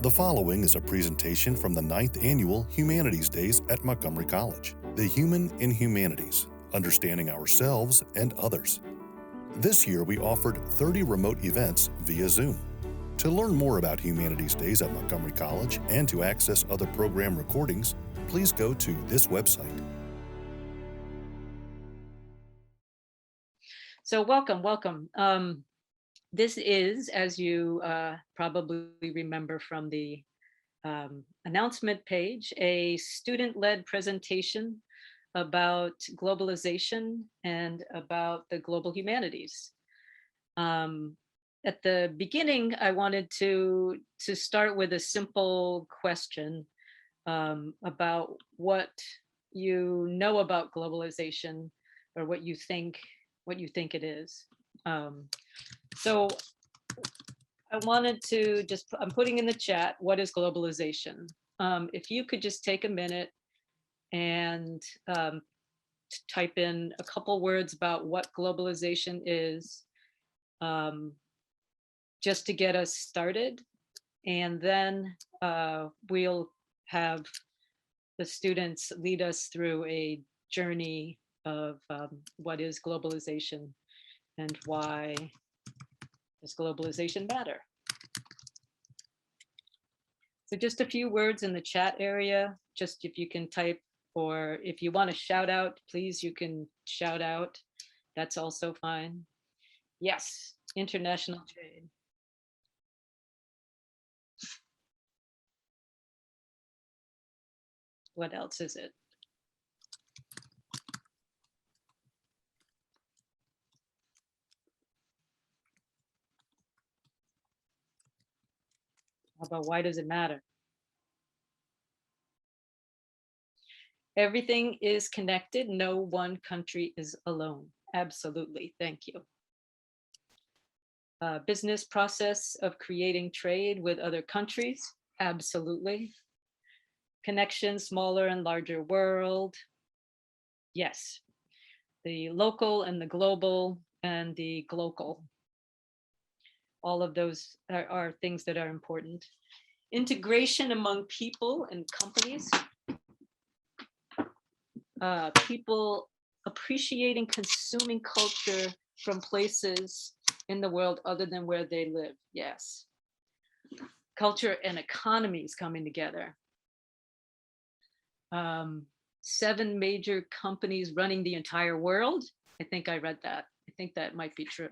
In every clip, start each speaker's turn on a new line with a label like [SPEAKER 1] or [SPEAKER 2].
[SPEAKER 1] The following is a presentation from the 9th Annual Humanities Days at Montgomery College. The Human in Humanities, Understanding Ourselves and Others. This year we offered 30 remote events via Zoom. To learn more about Humanities Days at Montgomery College and to access other program recordings, please go to this website.
[SPEAKER 2] So welcome. This is, as you probably remember from the announcement page, a student-led presentation about globalization and about the global humanities. At the beginning, I wanted to start with a simple question about what you know about globalization, or what you think it is. So I wanted to I'm putting in the chat, what is globalization? If you could just take a minute and type in a couple words about what globalization is, just to get us started. And then we'll have the students lead us through a journey of what is globalization and why does globalization matter. So just a few words in the chat area, just if you can type, or if you want to shout out, please, you can shout out. That's also fine. Yes, international trade. What else is it? How about why does it matter? Everything is connected. No one country is alone. Absolutely. Thank you. Business process of creating trade with other countries. Absolutely. Connection, smaller and larger world. Yes. The local and the global and the glocal. All of those are things that are important. Integration among people and companies. People appreciating consuming culture from places in the world other than where they live. Yes. Culture and economies coming together. 7 major companies running the entire world. I think I read that. I think that might be true.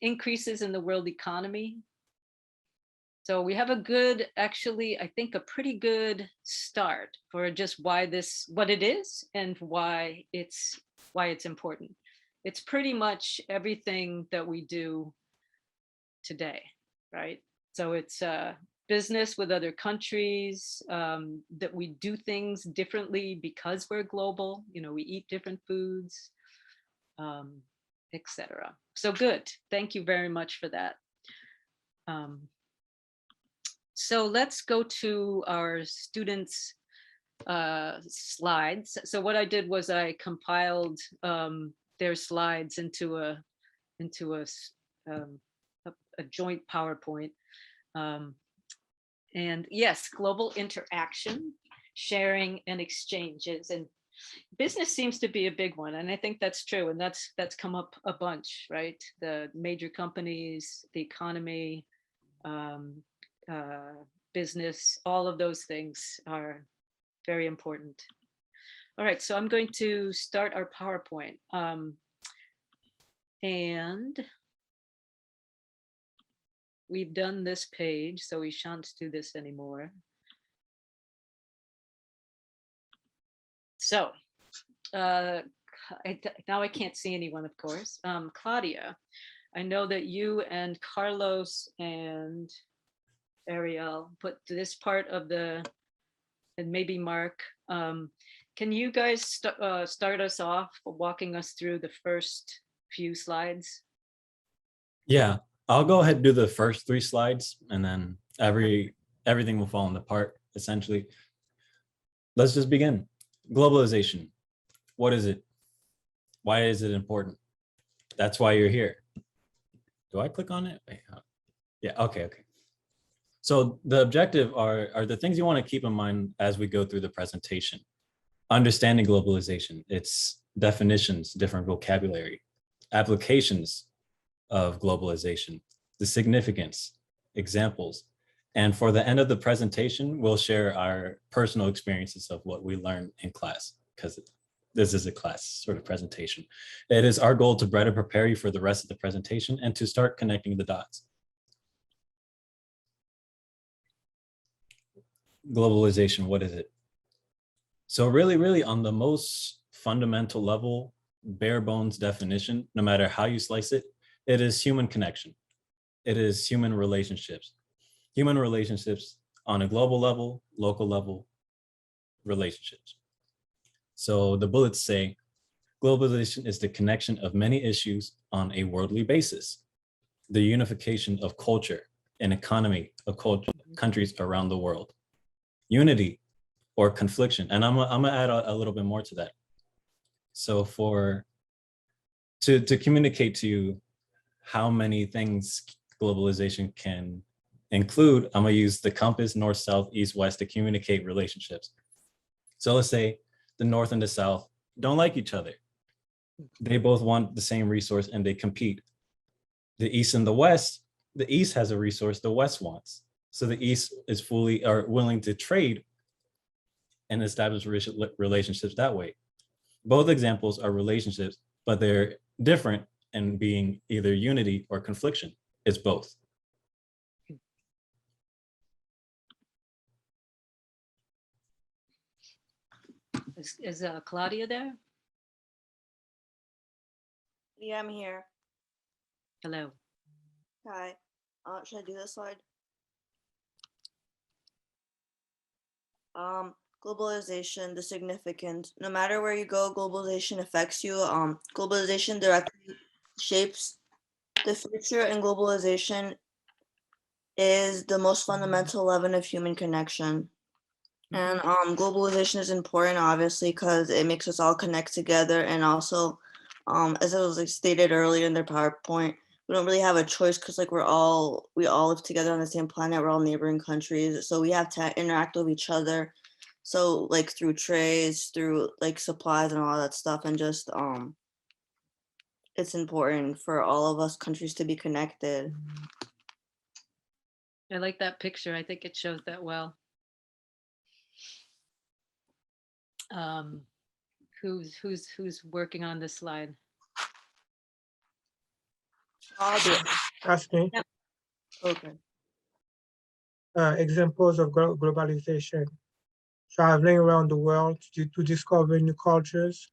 [SPEAKER 2] Increases in the world economy. So we have a good, actually, I think a pretty good start for just what it is and why it's important. It's pretty much everything that we do today, right? So it's business with other countries, that we do things differently because we're global. You know, we eat different foods, etc. So good. Thank you very much for that. So let's go to our students' slides. So what I did was I compiled their slides into a joint PowerPoint. And yes, global interaction, sharing, and exchanges. And business seems to be a big one, and I think that's true. And that's come up a bunch, right? The major companies, the economy, business, all of those things are very important. All right, so I'm going to start our PowerPoint. And we've done this page, so we shan't do this anymore. So now I can't see anyone, of course. Claudia, I know that you and Carlos and Ariel put this part of and maybe Mark, can you guys start us off walking us through the first few slides?
[SPEAKER 3] Yeah, I'll go ahead and do the first 3 slides, and then everything will fall into part, essentially. Let's just begin. Globalization. What is it? Why is it important? That's why you're here. Do I click on it? Wait, yeah, okay. So the objective are the things you want to keep in mind as we go through the presentation. Understanding globalization, its definitions, different vocabulary, applications of globalization, the significance, examples. And for the end of the presentation, we'll share our personal experiences of what we learned in class, because this is a class sort of presentation. It is our goal to better prepare you for the rest of the presentation and to start connecting the dots. Globalization, what is it? So really on the most fundamental level, bare bones definition, no matter how you slice it, it is human connection. It is human relationships on a global level, local level, relationships. So the bullets say, globalization is the connection of many issues on a worldly basis, the unification of culture and economy of countries around the world, unity or confliction. And I'm gonna add a little bit more to that. So to communicate to you how many things globalization can include, I'm gonna use the compass, north, south, east, west to communicate relationships. So let's say the north and the south don't like each other. They both want the same resource and they compete. The east and the west has a resource the west wants. So the east is fully or willing to trade and establish relationships that way. Both examples are relationships, but they're different in being either unity or confliction. It's both.
[SPEAKER 2] Is Claudia there?
[SPEAKER 4] Yeah, I'm here.
[SPEAKER 2] Hello.
[SPEAKER 4] Hi. Should I do this slide? Globalization, the significance. No matter where you go, globalization affects you. Globalization directly shapes the future, and globalization is the most fundamental level of human connection. And globalization is important, obviously, because it makes us all connect together, and also, as it was like stated earlier in their PowerPoint, we don't really have a choice because like we all live together on the same planet. We're all neighboring countries, so we have to interact with each other. So like through trades, through like supplies and all that stuff, and just it's important for all of us countries to be connected.
[SPEAKER 2] I like that picture. I think it shows that well. Who's working on this slide?
[SPEAKER 4] I'll do it.
[SPEAKER 5] That's me.
[SPEAKER 2] Yep.
[SPEAKER 4] Okay.
[SPEAKER 5] Examples of globalization: traveling around the world to discover new cultures,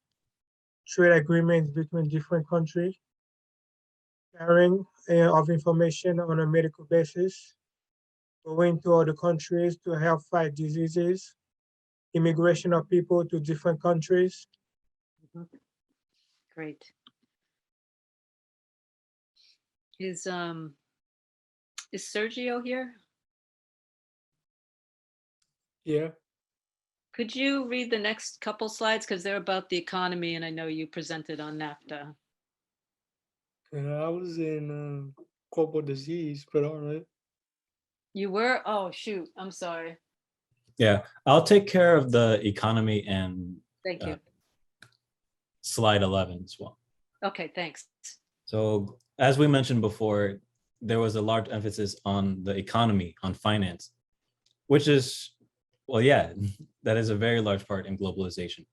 [SPEAKER 5] trade agreements between different countries, sharing of information on a medical basis, going to other countries to help fight diseases, immigration of people to different countries.
[SPEAKER 2] Great. Is Sergio here?
[SPEAKER 6] Yeah.
[SPEAKER 2] Could you read the next couple slides, because they're about the economy, and I know you presented on NAFTA.
[SPEAKER 6] I was in global disease, but all right.
[SPEAKER 2] You were? Oh shoot, I'm sorry.
[SPEAKER 3] Yeah, I'll take care of the economy and
[SPEAKER 2] Thank you.
[SPEAKER 3] slide 11 as well.
[SPEAKER 2] Okay, thanks.
[SPEAKER 3] So as we mentioned before, there was a large emphasis on the economy, on finance, which is, well, yeah, that is a very large part in globalization.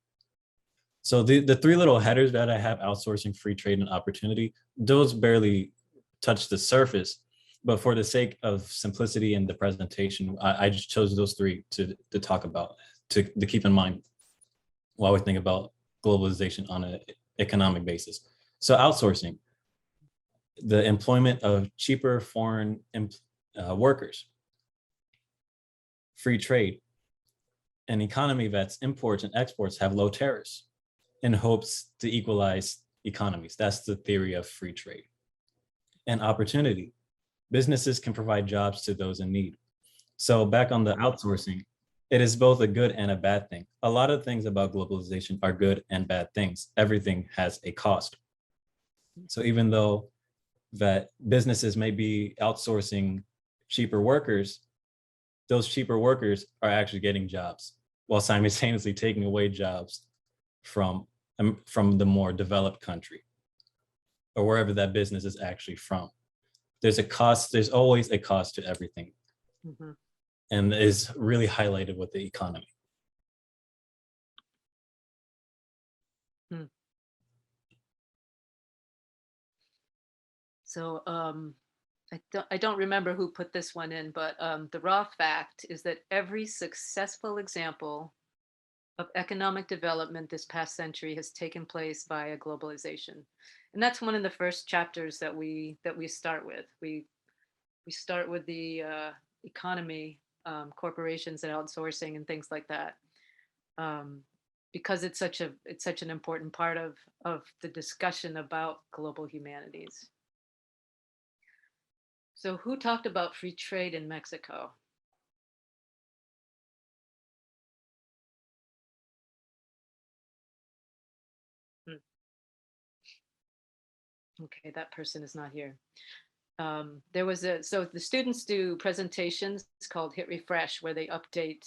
[SPEAKER 3] So the three little headers that I have, outsourcing, free trade, and opportunity, those barely touch the surface. But for the sake of simplicity in the presentation, I just chose those three to talk about, to keep in mind while we think about globalization on an economic basis. So outsourcing, the employment of cheaper foreign workers. Free trade, an economy that's imports and exports have low tariffs in hopes to equalize economies. That's the theory of free trade. And opportunity, businesses can provide jobs to those in need. So back on the outsourcing, it is both a good and a bad thing. A lot of things about globalization are good and bad things. Everything has a cost. So even though that businesses may be outsourcing cheaper workers, those cheaper workers are actually getting jobs while simultaneously taking away jobs from the more developed country or wherever that business is actually from. There's a cost, there's always a cost to everything.
[SPEAKER 2] Mhm.
[SPEAKER 3] And is really highlighted with the economy.
[SPEAKER 2] So I don't remember who put this one in, but the raw fact is that every successful example of economic development this past century has taken place via globalization. And that's one of the first chapters that we start with. We start with the economy, corporations and outsourcing and things like that. Because it's such an important part of the discussion about global humanities. So who talked about free trade in Mexico? Hmm. Okay, that person is not here. There was so the students do presentations called Hit Refresh where they update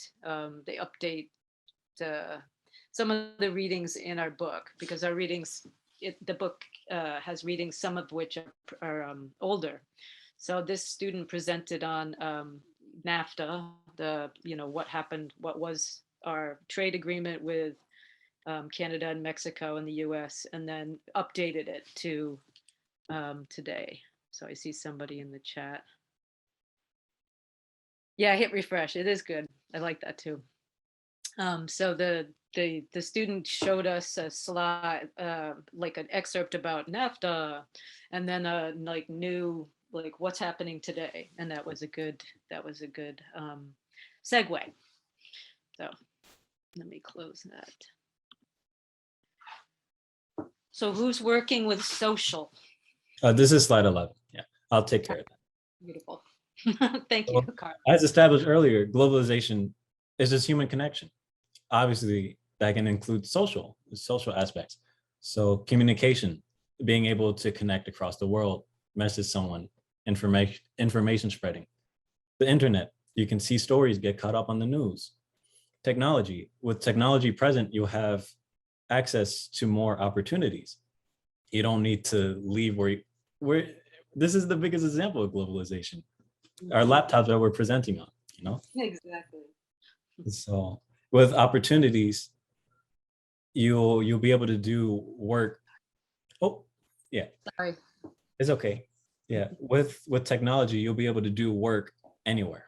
[SPEAKER 2] some of the readings in our book, because our readings, the book has readings, some of which are older. So this student presented on NAFTA, what happened, what was our trade agreement with Canada and Mexico and the US, and then updated it to today. So I see somebody in the chat. Yeah, hit refresh. It is good. I like that too. So the student showed us a slide, like an excerpt about NAFTA, and then like new, like what's happening today, and that was a good segue. So let me close that. So who's working with social?
[SPEAKER 3] This is slide 11. Yeah, I'll take care of that.
[SPEAKER 2] Beautiful. Thank you, Carl.
[SPEAKER 3] As established earlier, globalization is just human connection. Obviously, that can include social aspects. So communication, being able to connect across the world, message someone, information spreading. The internet, you can see stories get caught up on the news. Technology, with technology present, you'll have access to more opportunities. You don't need to leave where this is the biggest example of globalization. Our laptops that we're presenting on,
[SPEAKER 2] Exactly.
[SPEAKER 3] So with opportunities, you'll be able to do work. Oh, yeah.
[SPEAKER 2] Sorry.
[SPEAKER 3] It's okay. Yeah, with technology, you'll be able to do work anywhere.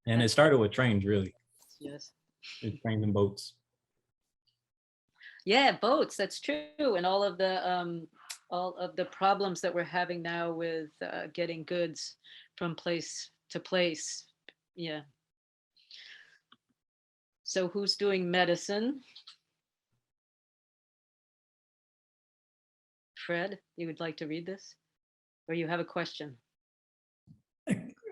[SPEAKER 3] And it started with trains, really.
[SPEAKER 2] Yes.
[SPEAKER 3] Trains and boats.
[SPEAKER 2] Yeah, boats. That's true, and all of the problems that we're having now with getting goods from place to place. Yeah. So who's doing medicine? Fred, you would like to read this? Or you have a question?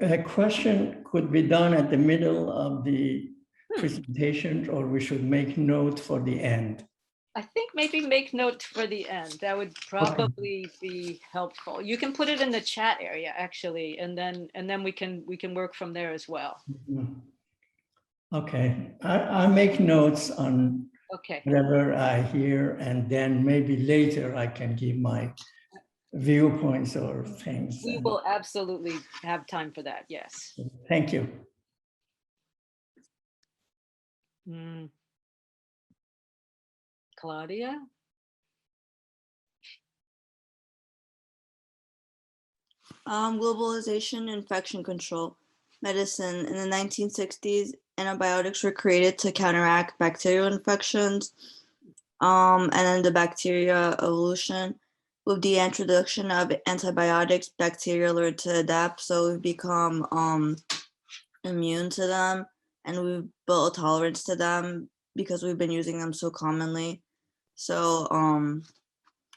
[SPEAKER 7] A question could be done at the middle of the presentation, or we should make note for the end.
[SPEAKER 2] I think maybe make note for the end. That would probably be helpful. You can put it in the chat area actually, and then we can work from there as well.
[SPEAKER 7] Okay, I make notes on
[SPEAKER 2] Okay.
[SPEAKER 7] whatever I hear, and then maybe later I can give my viewpoints or things.
[SPEAKER 2] We will absolutely have time for that. Yes.
[SPEAKER 7] Thank you.
[SPEAKER 2] Claudia?
[SPEAKER 4] Globalization, infection control, medicine. In the 1960s, antibiotics were created to counteract bacterial infections. And then the bacteria evolution. With the introduction of antibiotics, bacteria learn to adapt, so we've become immune to them, and we've built a tolerance to them because we've been using them so commonly. So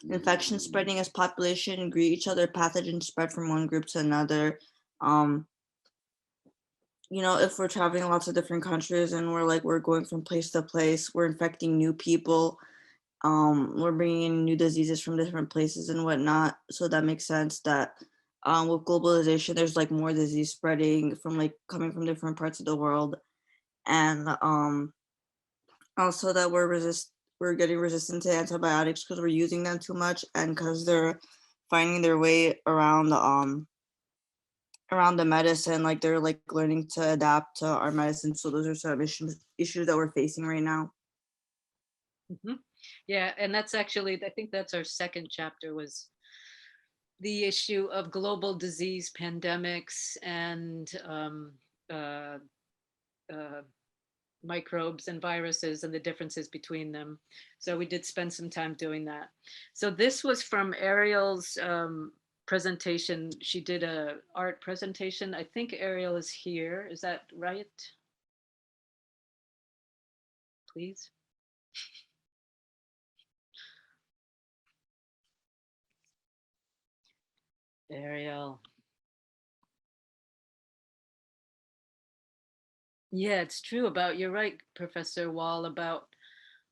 [SPEAKER 4] infection spreading as population greet each other, pathogens spread from one group to another. If we're traveling lots of different countries and we're going from place to place, we're infecting new people. We're bringing in new diseases from different places and whatnot. So that makes sense that with globalization, there's like more disease spreading from like coming from different parts of the world, and also that we're getting resistant to antibiotics because we're using them too much, and because they're finding their way around the medicine, like they're like learning to adapt to our medicine. So those are some issues that we're facing right now.
[SPEAKER 2] Mhm. Yeah, and that's actually, I think that's our second chapter, was the issue of global disease pandemics and uh, uh, microbes and viruses and the differences between them. So we did spend some time doing that. So this was from Ariel's presentation. She did a art presentation. I think Ariel is here. Is that right? Please. Ariel. Yeah, it's true about, you're right, Professor Wall, about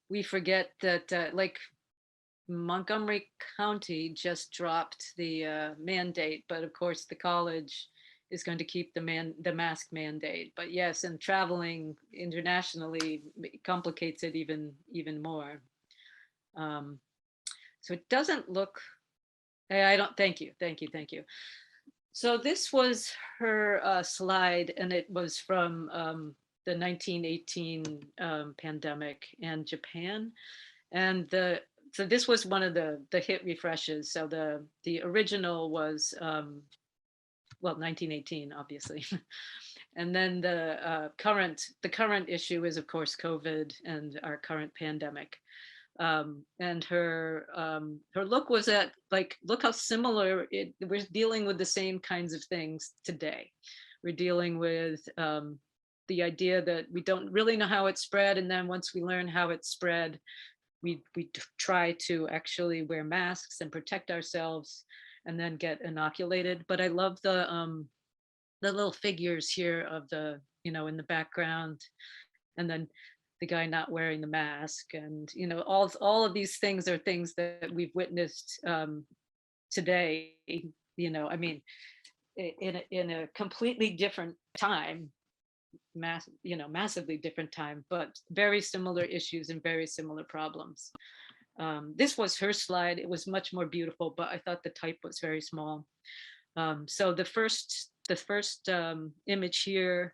[SPEAKER 2] we forget that like Montgomery County just dropped the mandate, but of course the college is going to keep the mask mandate. But yes, and traveling internationally complicates it even more. So it doesn't look. I don't. Thank you. So this was her slide, and it was from the 1918 pandemic and Japan. And so this was one of the hit refreshes. So the original was well, 1918, obviously. And then the current issue is of course COVID and our current pandemic. And her look was at like, look how similar we're dealing with the same kinds of things today. We're dealing with the idea that we don't really know how it spread, and then once we learn how it spread, we try to actually wear masks and protect ourselves and then get inoculated. But I love the little figures here of the, in the background, and then the guy not wearing the mask, and all of these things are things that we've witnessed today. I mean, in a completely different time, massively different time, but very similar issues and very similar problems. This was her slide. It was much more beautiful, but I thought the type was very small. So the first image here,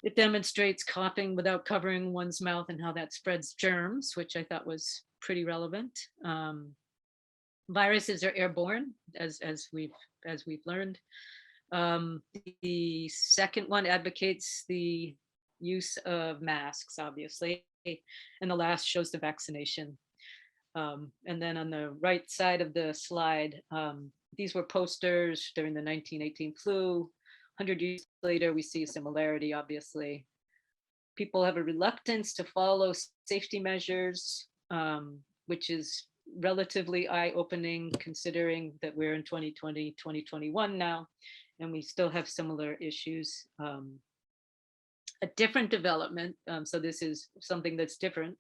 [SPEAKER 2] it demonstrates coughing without covering one's mouth and how that spreads germs, which I thought was pretty relevant. Viruses are airborne, as we've learned. The second one advocates the use of masks, obviously, and the last shows the vaccination. And then on the right side of the slide, these were posters during the 1918 flu. 100 years later, we see a similarity, obviously. People have a reluctance to follow safety measures, which is relatively eye-opening considering that we're in 2020, 2021 now, and we still have similar issues. A different development, so this is something that's different,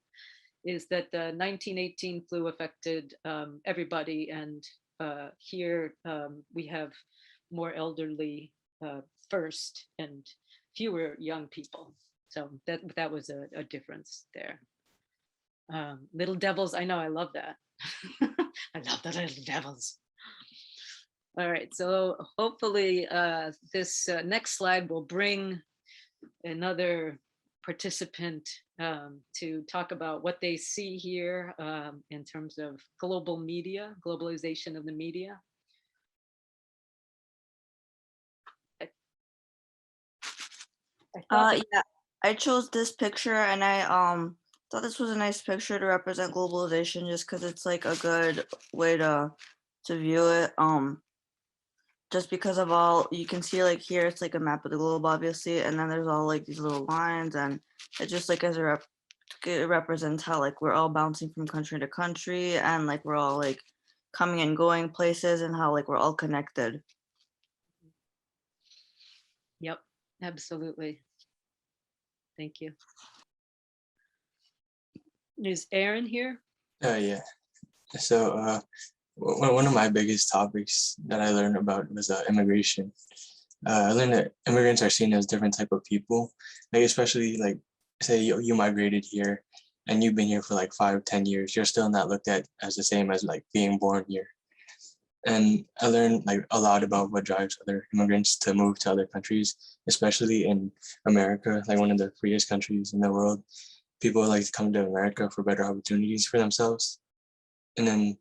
[SPEAKER 2] is that the 1918 flu affected everybody, and here we have more elderly first and fewer young people. So that was a difference there. Little devils, I know, I love that. I love the little devils. All right, so hopefully this next slide will bring another participant to talk about what they see here in terms of global media, globalization of the media.
[SPEAKER 4] Yeah, I chose this picture, and I thought this was a nice picture to represent globalization, just because it's like a good way to view it. Just because of all you can see, like here, it's like a map of the globe, obviously, and then there's all like these little lines, and it just like it represents how like we're all bouncing from country to country, and like we're all like coming and going places, and how like we're all connected.
[SPEAKER 2] Yep, absolutely. Thank you. Is Aaron here?
[SPEAKER 8] Yeah. So One of my biggest topics that I learned about was immigration. I learned that immigrants are seen as different type of people, like especially like say you migrated here and you've been here for like 5, 10 years, you're still not looked at as the same as like being born here. And I learned like a lot about what drives other immigrants to move to other countries, especially in America, like one of the freest countries in the world. People like to come to America for better opportunities for themselves. And then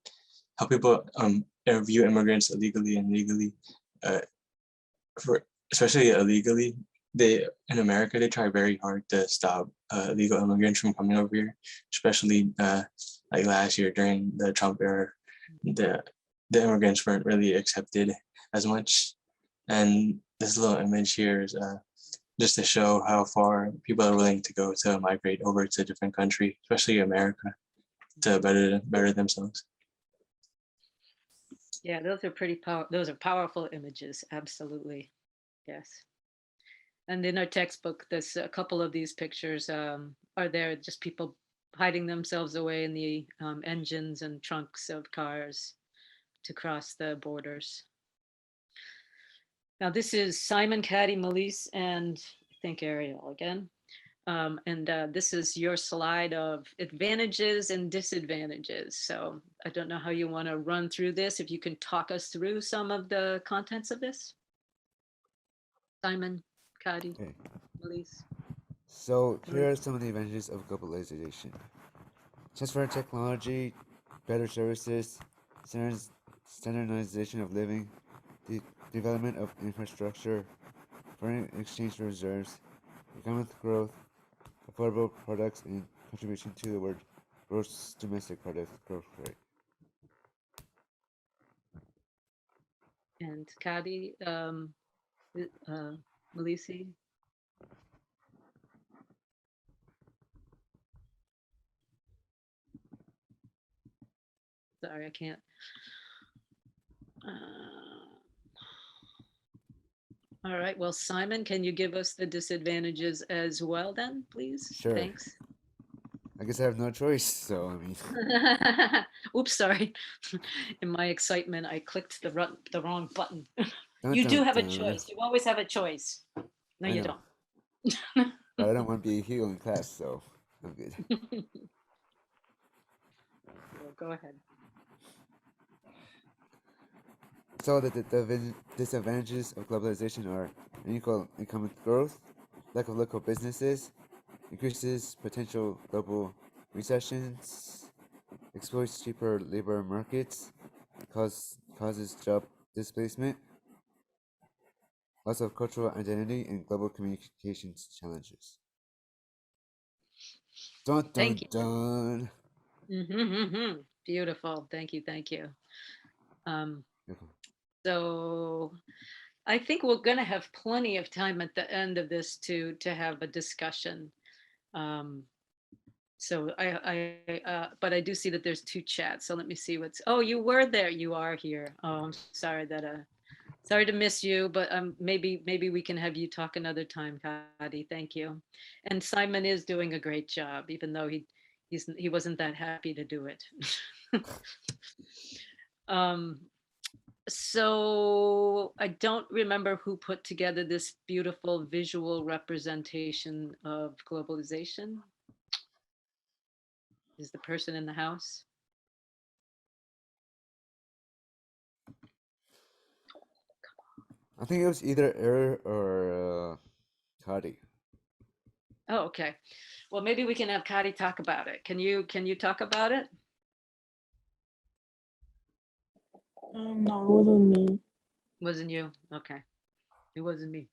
[SPEAKER 8] how people view immigrants illegally and legally, uh, for especially illegally. They in America they try very hard to stop illegal immigrants from coming over here, especially like last year during the Trump era. The the immigrants weren't really accepted as much, and this little image here is just to show how far people are willing to go to migrate over to a different country, especially America, to better themselves.
[SPEAKER 2] Yeah, those are those are powerful images. Absolutely. Yes. And in our textbook, there's a couple of these pictures are there just people hiding themselves away in the engines and trunks of cars to cross the borders. Now this is Simon, Caddy, Melise, and I think Ariel again. And this is your slide of advantages and disadvantages. So I don't know how you want to run through this. If you can talk us through some of the contents of this. Simon, Kadi,
[SPEAKER 9] Okay.
[SPEAKER 2] Melise.
[SPEAKER 9] So here are some of the advantages of globalization. Transfer of technology, better services, standardization of living, the development of infrastructure, foreign exchange reserves, economic growth, affordable products, and contribution to the world gross domestic product growth rate.
[SPEAKER 2] And Kadi, Melise. Sorry, I can't. All right. Well, Simon, can you give us the disadvantages as well then, please?
[SPEAKER 9] Sure.
[SPEAKER 2] Thanks.
[SPEAKER 9] I guess I have no choice, so I mean.
[SPEAKER 2] Oops, sorry. In my excitement, I clicked the wrong button.
[SPEAKER 9] Dun,
[SPEAKER 2] You do
[SPEAKER 9] dun,
[SPEAKER 2] have a
[SPEAKER 9] dun.
[SPEAKER 2] choice. You always have a choice. No,
[SPEAKER 9] I
[SPEAKER 2] you
[SPEAKER 9] know.
[SPEAKER 2] don't.
[SPEAKER 9] But I don't want to be a heel in class, so I'm good.
[SPEAKER 2] Well, go ahead.
[SPEAKER 9] So the disadvantages of globalization are unequal economic growth, lack of local businesses, increases potential global recessions, exploits cheaper labor markets, causes job displacement, loss of cultural identity, and global communications challenges. Dun dun
[SPEAKER 2] Thank you.
[SPEAKER 9] dun.
[SPEAKER 2] Beautiful. Thank you. Thank you. So I think we're going to have plenty of time at the end of this to have a discussion. So but I do see that there's two chats. So let me see what's. Oh, you were there. You are here. Oh, I'm sorry that. Sorry to miss you, but maybe we can have you talk another time, Kadi. Thank you. And Simon is doing a great job, even though he wasn't that happy to do it. So I don't remember who put together this beautiful visual representation of globalization. Is the person in the house?
[SPEAKER 9] I think it was either Error or Kadi.
[SPEAKER 2] Oh, okay. Well, maybe we can have Kadi talk about it. Can you talk about it?
[SPEAKER 10] No, it wasn't me.
[SPEAKER 2] Wasn't you? Okay. It wasn't me.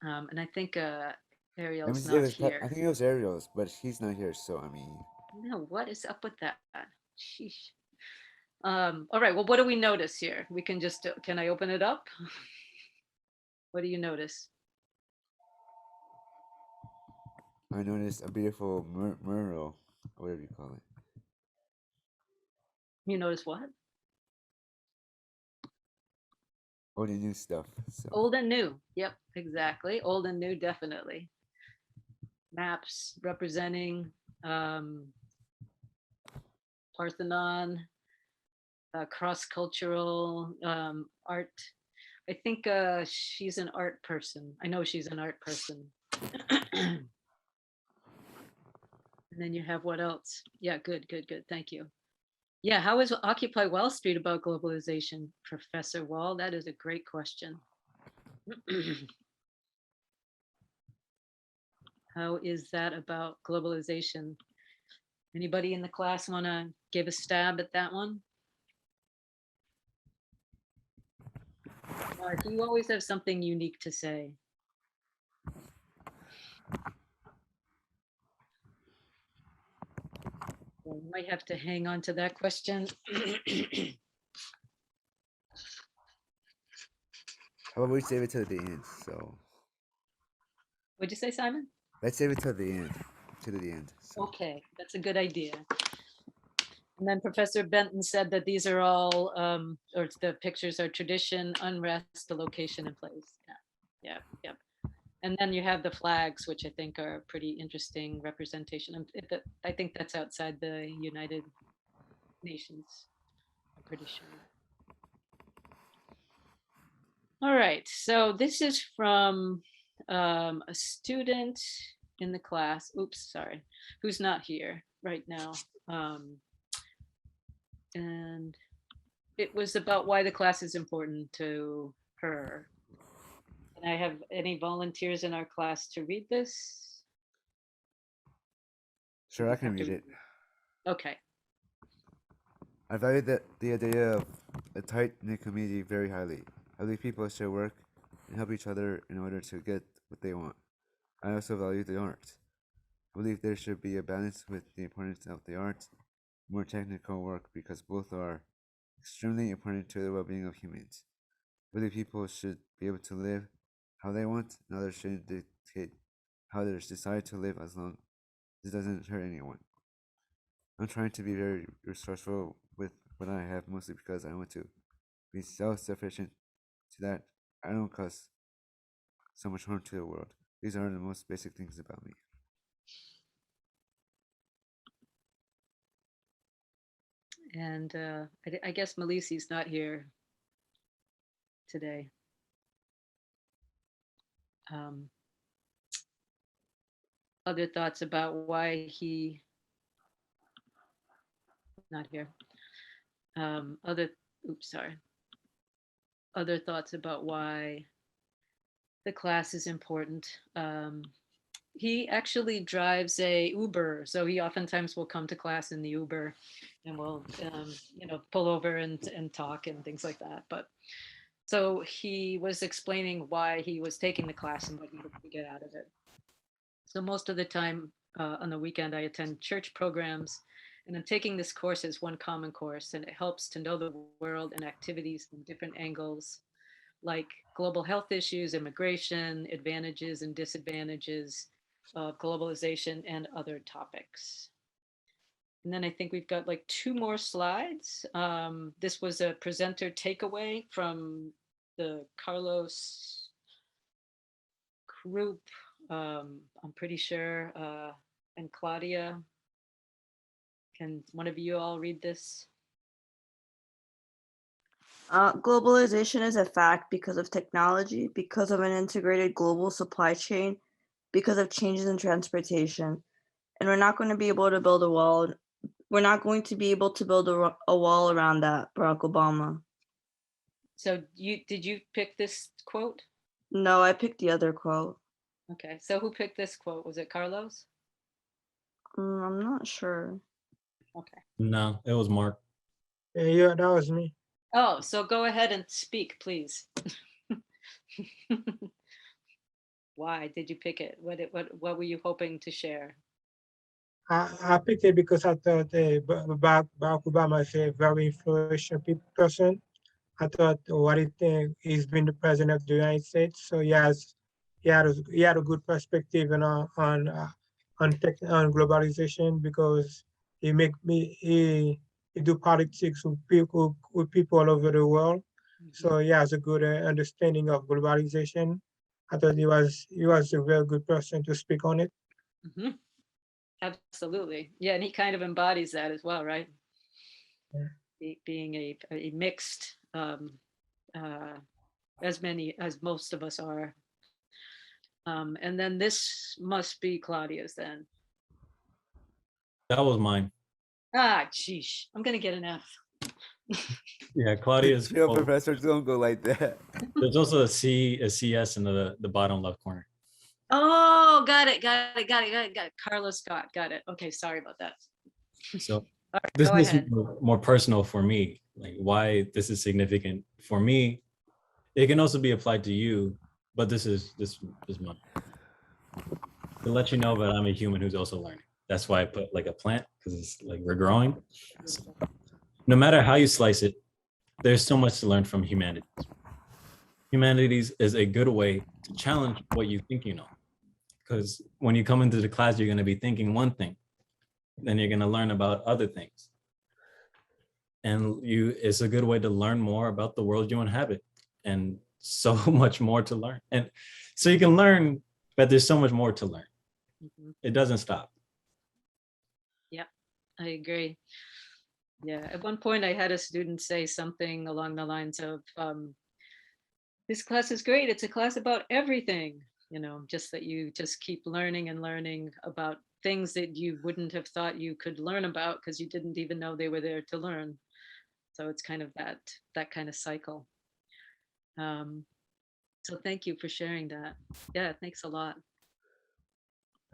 [SPEAKER 2] And I think Ariel's not here.
[SPEAKER 9] I think it was Ariel's, but he's not here, so I mean.
[SPEAKER 2] No, what is up with that? Sheesh. All right. Well, what do we notice here? We can just. Can I open it up? What do you notice?
[SPEAKER 9] I noticed a beautiful mural, whatever you call it.
[SPEAKER 2] You notice what?
[SPEAKER 9] Old and new stuff. So.
[SPEAKER 2] Old and new. Yep, exactly. Old and new, definitely. Maps representing Parthenon, cross-cultural art. I think she's an art person. I know she's an art person. And then you have what else? Yeah, good. Thank you. Yeah, how is Occupy Wall Street about globalization, Professor Wall? That is a great question. How is that about globalization? Anybody in the class want to give a stab at that one? Mark, you always have something unique to say. Well, you might have to hang on to that question.
[SPEAKER 9] How about we save it to the end? So
[SPEAKER 2] What'd you say, Simon?
[SPEAKER 9] let's save it to the end. To the end. So.
[SPEAKER 2] Okay, that's a good idea. And then Professor Benton said that these are all, or the pictures are tradition, unrest, the location and place. Yeah. And then you have the flags, which I think are a pretty interesting representation. I think that's outside the United Nations, I'm pretty sure. All right, so this is from a student in the class, oops, sorry, who's not here right now. And it was about why the class is important to her. Can I have any volunteers in our class to read this?
[SPEAKER 9] Sure, I can read it.
[SPEAKER 2] Okay.
[SPEAKER 9] I value the idea of a tight-knit community very highly. I believe people should work and help each other in order to get what they want. I also value the arts. I believe there should be a balance with the importance of the arts, more technical work, because both are extremely important to the well-being of humans. I believe people should be able to live how they want, and others shouldn't dictate how others decide to live as long as it doesn't hurt anyone. I'm trying to be very resourceful with what I have, mostly because I want to be self-sufficient so that I don't cause so much harm to the world. These are the most basic things about me.
[SPEAKER 2] And I guess Melissa's not here today. Other thoughts about why he not here? Other thoughts about why the class is important. He actually drives a Uber, so he oftentimes will come to class in the Uber, and we'll pull over and talk and things like that. But so he was explaining why he was taking the class and what he hoped to get out of it. So most of the time on the weekend, I attend church programs, and I'm taking this course as one common course, and it helps to know the world and activities from different angles, like global health issues, immigration, advantages and disadvantages of globalization, and other topics. And then I think we've got like 2 more slides. This was a presenter takeaway from the Carlos group, I'm pretty sure, and Claudia. Can one of you all read this?
[SPEAKER 4] Globalization is a fact because of technology, because of an integrated global supply chain, because of changes in transportation. And we're not going to be able to build a wall. We're not going to be able to build a wall around that, Barack Obama.
[SPEAKER 2] So did you pick this quote?
[SPEAKER 4] No, I picked the other quote.
[SPEAKER 2] Okay, so who picked this quote? Was it Carlos?
[SPEAKER 4] I'm not sure.
[SPEAKER 2] Okay.
[SPEAKER 3] No, it was Mark.
[SPEAKER 5] Yeah, that was me.
[SPEAKER 2] Oh, so go ahead and speak, please. Why did you pick it? What were you hoping to share?
[SPEAKER 5] I picked it because I thought Barack Obama is a very influential person. I thought what he think he's been the president of the United States, so he had a good perspective on globalization, because he do politics with people all over the world. So he has a good understanding of globalization. I thought he was a very good person to speak on it.
[SPEAKER 2] Absolutely. Yeah, and he kind of embodies that as well, right? being a mixed, as many as most of us are. And then this must be Claudia's then.
[SPEAKER 3] That was mine.
[SPEAKER 2] Ah, sheesh, I'm gonna get an F.
[SPEAKER 3] Yeah, Claudia's.
[SPEAKER 9] Chill, professor, don't go like that.
[SPEAKER 3] There's also a CS in the bottom left corner.
[SPEAKER 2] Oh, got it. Carlos Scott, got it. Okay, sorry about that.
[SPEAKER 3] So
[SPEAKER 2] All right,
[SPEAKER 3] this
[SPEAKER 2] go
[SPEAKER 3] is
[SPEAKER 2] ahead.
[SPEAKER 3] more personal for me, like why this is significant for me. It can also be applied to you, but this is mine. To let you know that I'm a human who's also learning. That's why I put like a plant, because it's like we're growing. So, no matter how you slice it, there's so much to learn from humanities. Humanities is a good way to challenge what you think you know. Because when you come into the class, you're going to be thinking one thing, then you're going to learn about other things. And it's a good way to learn more about the world you inhabit, and so much more to learn. And so you can learn, but there's so much more to learn. It doesn't stop.
[SPEAKER 2] Yeah, I agree. Yeah, at one point I had a student say something along the lines of, this class is great. It's a class about everything, just that you just keep learning and learning about things that you wouldn't have thought you could learn about because you didn't even know they were there to learn. So it's kind of that kind of cycle. So thank you for sharing that. Yeah, thanks a lot.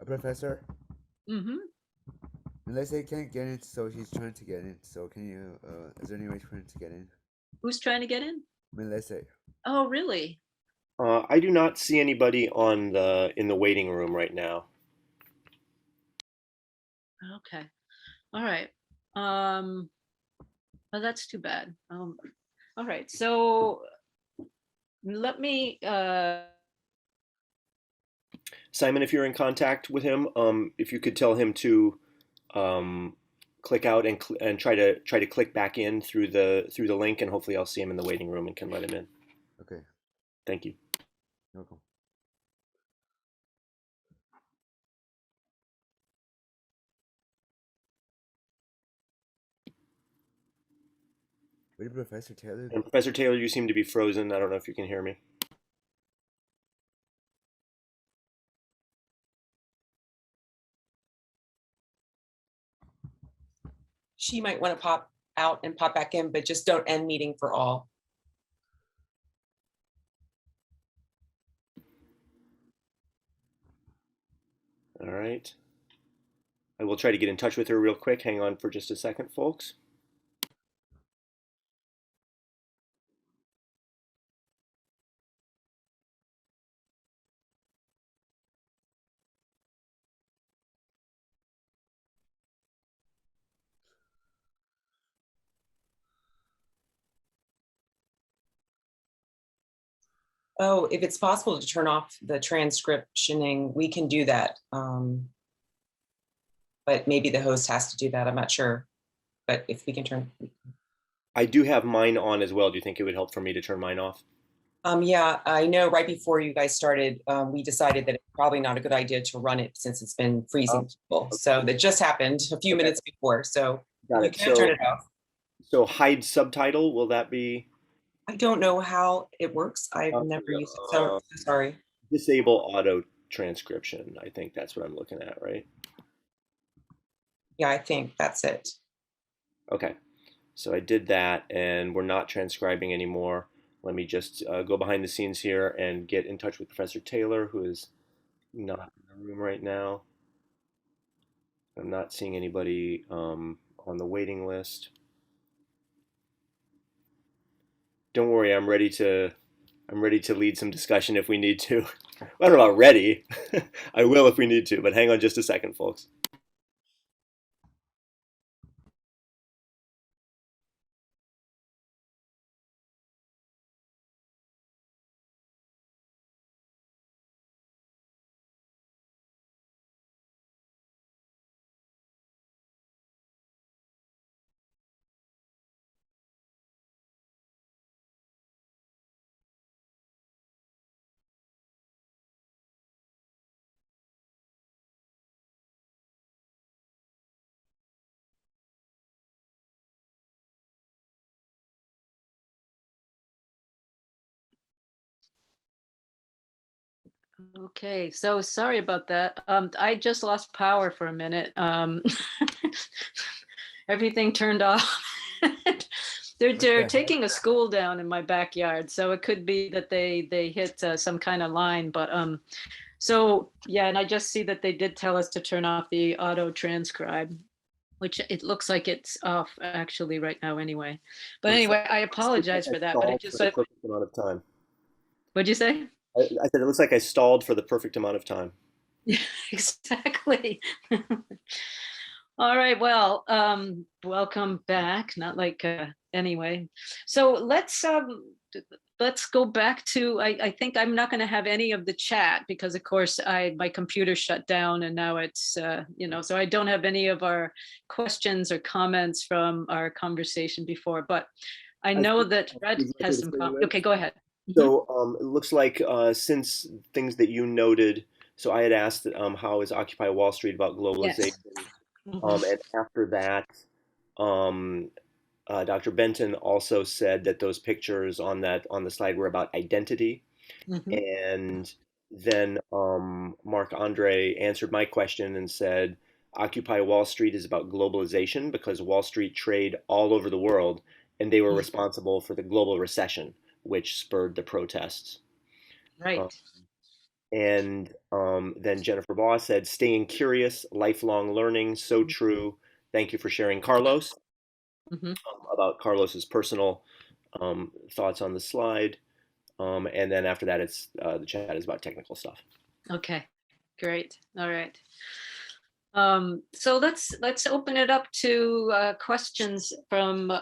[SPEAKER 9] Professor,
[SPEAKER 2] Mm-hmm.
[SPEAKER 9] Melissa can't get in, so he's trying to get in. So can you, is there any way for him to get in?
[SPEAKER 2] Who's trying to get in?
[SPEAKER 9] Melissa.
[SPEAKER 2] Oh, really?
[SPEAKER 11] I do not see anybody in the waiting room right now.
[SPEAKER 2] Okay. All right. Well, that's too bad. All right. So let me
[SPEAKER 11] Simon, if you're in contact with him, if you could tell him to click out and try to click back in through the link, and hopefully I'll see him in the waiting room and can let him in.
[SPEAKER 9] Okay.
[SPEAKER 11] Thank you.
[SPEAKER 9] You're welcome. Where did Professor Taylor go?
[SPEAKER 11] And Professor Taylor, you seem to be frozen. I don't know if you can hear me.
[SPEAKER 12] She might want to pop out and pop back in, but just don't end meeting for all.
[SPEAKER 11] All right. I will try to get in touch with her real quick. Hang on for just a second, folks.
[SPEAKER 12] Oh, if it's possible to turn off the transcriptioning, we can do that. But maybe the host has to do that. I'm not sure. But if we can turn.
[SPEAKER 11] I do have mine on as well. Do you think it would help for me to turn mine off?
[SPEAKER 12] Yeah, I know right before you guys started, we decided that it's probably not a good idea to run it since it's been freezing people.
[SPEAKER 11] Okay.
[SPEAKER 12] So that just happened a few minutes before. So
[SPEAKER 11] Got
[SPEAKER 12] you
[SPEAKER 11] it.
[SPEAKER 12] can turn it off.
[SPEAKER 11] So hide subtitle, will that be?
[SPEAKER 12] I don't know how it works. I've never used it. So sorry.
[SPEAKER 11] Disable auto transcription. I think that's what I'm looking at, right?
[SPEAKER 12] Yeah, I think that's it.
[SPEAKER 11] Okay. So I did that and we're not transcribing anymore. Let me just go behind the scenes here and get in touch with Professor Taylor, who is not in the room right now. I'm not seeing anybody on the waiting list. Don't worry, I'm ready to lead some discussion if we need to. I don't know about ready. I will if we need to, but hang on just a second, folks.
[SPEAKER 2] Okay, so sorry about that. I just lost power for a minute. Everything turned off. They're taking a school down in my backyard, so it could be that they hit some kind of line. But so yeah, and I just see that they did tell us to turn off the auto transcribe, which it looks like it's off actually right now anyway. But anyway, I apologize for that. But it just
[SPEAKER 11] for the perfect amount of time.
[SPEAKER 2] What'd you say?
[SPEAKER 11] I said it looks like I stalled for the perfect amount of time.
[SPEAKER 2] Yeah, exactly. All right, well, welcome back. Not like anyway. So let's go back to I think I'm not going to have any of the chat because of course my computer shut down and now it's so I don't have any of our questions or comments from our conversation before, but I know that Fred has some okay, go ahead.
[SPEAKER 11] So it looks like since things that you noted, so I had asked how is Occupy Wall Street about globalization?
[SPEAKER 2] Yes.
[SPEAKER 11] And after that, Dr. Benton also said that those pictures on the slide were about identity. And then Marc Andre answered my question and said, Occupy Wall Street is about globalization because Wall Street trade all over the world, and they were responsible for the global recession, which spurred the protests.
[SPEAKER 2] Right.
[SPEAKER 11] And then Jennifer Voss said, staying curious, lifelong learning, so true. Thank you for sharing, Carlos, about Carlos's personal thoughts on the slide. And then after that, it's the chat is about technical stuff.
[SPEAKER 2] Okay, great. All right. So let's open it up to questions from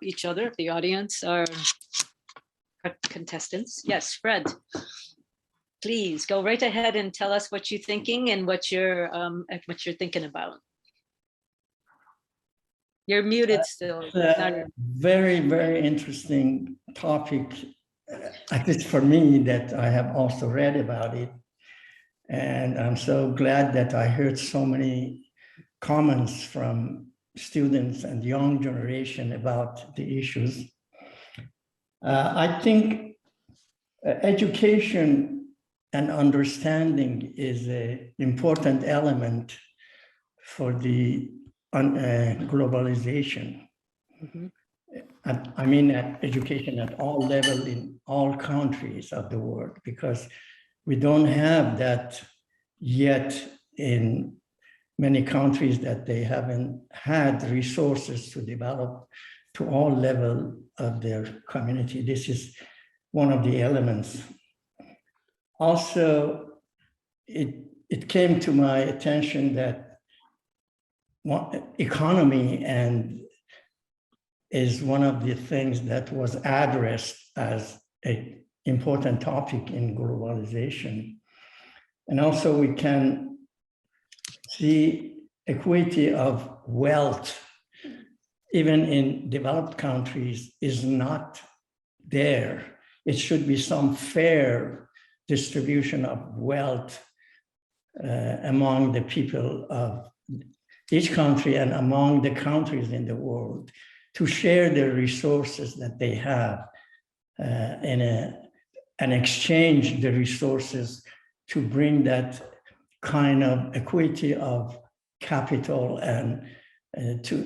[SPEAKER 2] each other, the audience, our contestants. Yes, Fred. Please go right ahead and tell us what you're thinking and what you're thinking about. You're muted still.
[SPEAKER 7] Very, very interesting topic, at least for me, that I have also read about it. And I'm so glad that I heard so many comments from students and young generation about the issues. I think education and understanding is an important element for the globalization. I mean, education at all levels in all countries of the world, because we don't have that yet in many countries, that they haven't had resources to develop to all levels of their community. This is one of the elements. Also, it came to my attention that economy is one of the things that was addressed as an important topic in globalization. And also we can see equity of wealth, even in developed countries, is not there. It should be some fair distribution of wealth among the people of each country and among the countries in the world, to share the resources that they have and exchange the resources to bring that kind of equity of capital, and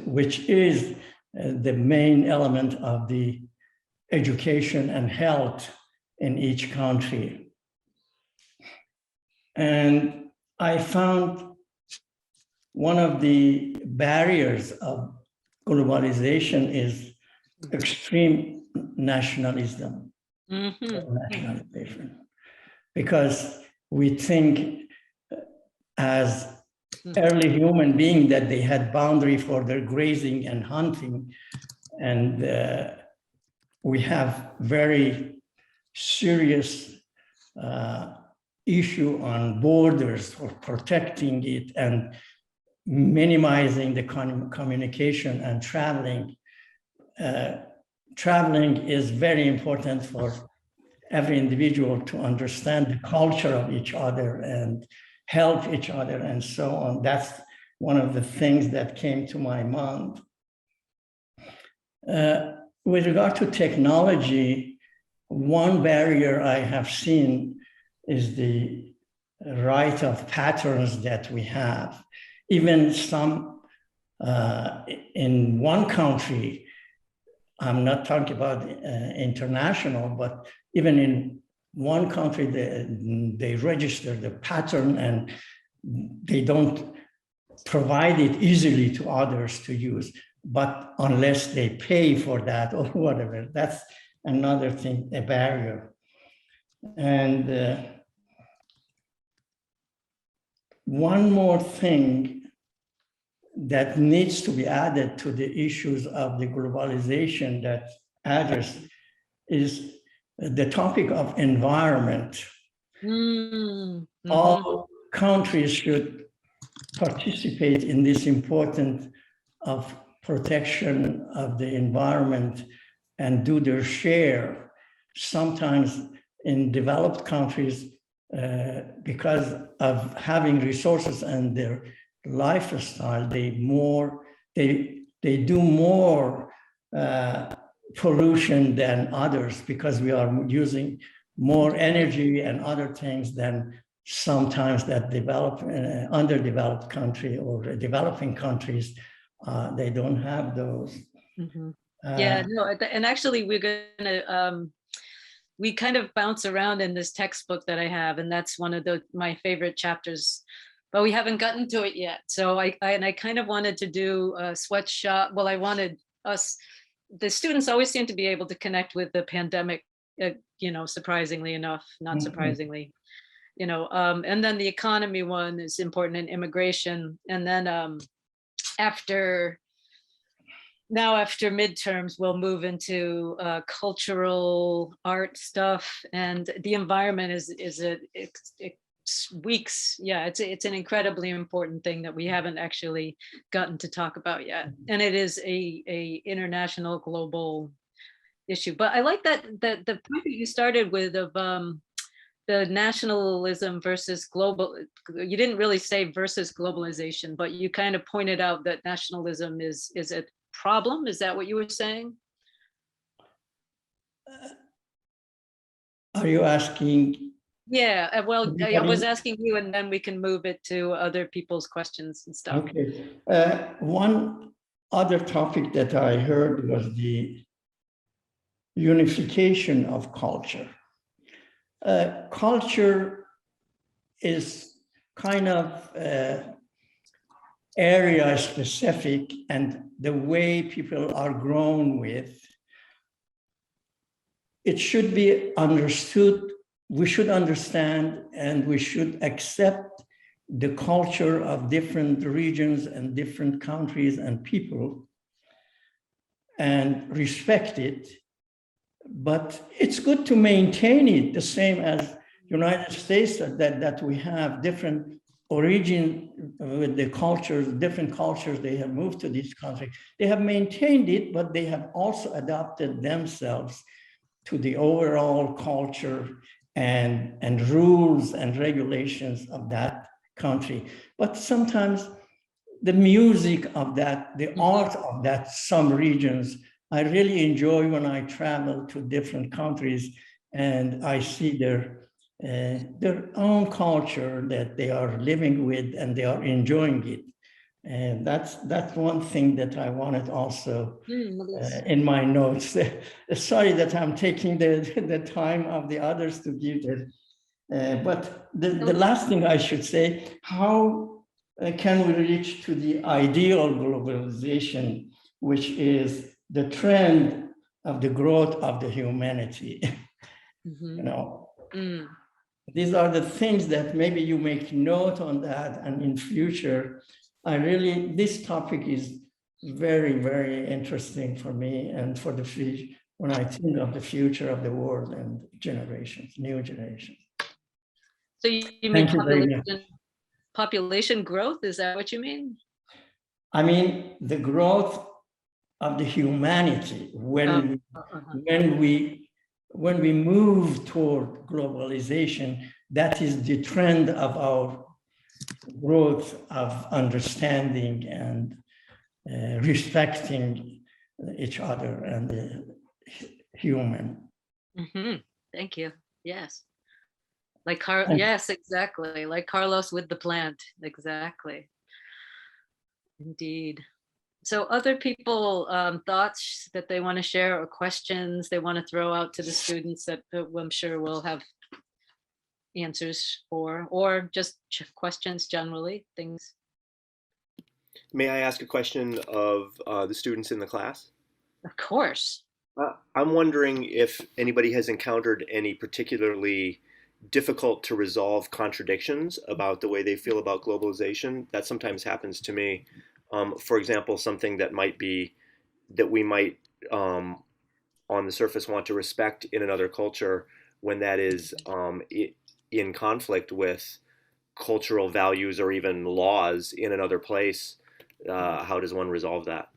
[SPEAKER 7] which is the main element of the education and health in each country. And I found one of the barriers of globalization is extreme nationalism. Nationalization. Because we think as early human beings that they had boundary for their grazing and hunting, and we have very serious issue on borders for protecting it and minimizing the communication and traveling. Traveling is very important for every individual to understand the culture of each other and help each other and so on. That's one of the things that came to my mind. With regard to technology, one barrier I have seen is the right of patterns that we have. Even some in one country, I'm not talking about international, but even in one country, they register the pattern and they don't provide it easily to others to use, but unless they pay for that or whatever, that's another thing, a barrier. And one more thing that needs to be added to the issues of the globalization that address is the topic of environment.
[SPEAKER 2] Mm-hmm.
[SPEAKER 7] All countries should participate in this important of protection of the environment and do their share. Sometimes in developed countries, because of having resources and their lifestyle, they do more pollution than others because we are using more energy and other things than sometimes that underdeveloped country or developing countries, they don't have those.
[SPEAKER 2] Mm-hmm. Yeah, no, and actually we're gonna we kind of bounce around in this textbook that I have, and that's one of my favorite chapters, but we haven't gotten to it yet. So I kind of wanted to do a sweatshop. Well, I wanted us, the students always seem to be able to connect with the pandemic, you know, surprisingly enough, not surprisingly, you know, and then the economy one is important, in immigration. And then after midterms, we'll move into cultural art stuff, and the environment is weeks. Yeah, it's an incredibly important thing that we haven't actually gotten to talk about yet, and it is a international, global issue. But I like that the point that you started with of the nationalism versus global. You didn't really say versus globalization, but you kind of pointed out that nationalism is a problem. Is that what you were saying?
[SPEAKER 7] Are you asking?
[SPEAKER 2] Yeah, well, I was asking you, and then we can move it to other people's questions and stuff.
[SPEAKER 7] Okay. One other topic that I heard was the unification of culture. Culture is kind of area specific, and the way people are grown with, it should be understood. We should understand and we should accept the culture of different regions and different countries and people and respect it. But it's good to maintain it the same as United States, that we have different origin with the cultures, different cultures, they have moved to this country. They have maintained it, but they have also adapted themselves to the overall culture and rules and regulations of that country. But sometimes the music of that, the art of that, some regions, I really enjoy when I travel to different countries and I see their own culture that they are living with and they are enjoying it. And that's one thing that I wanted also in my notes. Sorry that I'm taking the time of the others to give it. But the last thing I should say, how can we reach to the ideal globalization, which is the trend of the growth of the humanity? You know, these are the things that maybe you make note on that, and in future, this topic is very, very interesting for me and for the future, when I think of the future of the world and generations, new generations.
[SPEAKER 2] So you mean population growth? Is that what you mean?
[SPEAKER 7] I mean, the growth of the humanity when we move toward globalization, that is the trend of our growth of understanding and respecting each other and the human.
[SPEAKER 2] Thank you. Yes. Like yes, exactly. Like Carlos with the plant. Exactly. Indeed. So other people, thoughts that they want to share or questions they want to throw out to the students that I'm sure we'll have answers for, or just questions generally, things.
[SPEAKER 11] May I ask a question of the students in the class?
[SPEAKER 2] Of course.
[SPEAKER 11] I'm wondering if anybody has encountered any particularly difficult to resolve contradictions about the way they feel about globalization. That sometimes happens to me. For example, something that might be that we might on the surface want to respect in another culture when that is in conflict with cultural values or even laws in another place. How does one resolve that?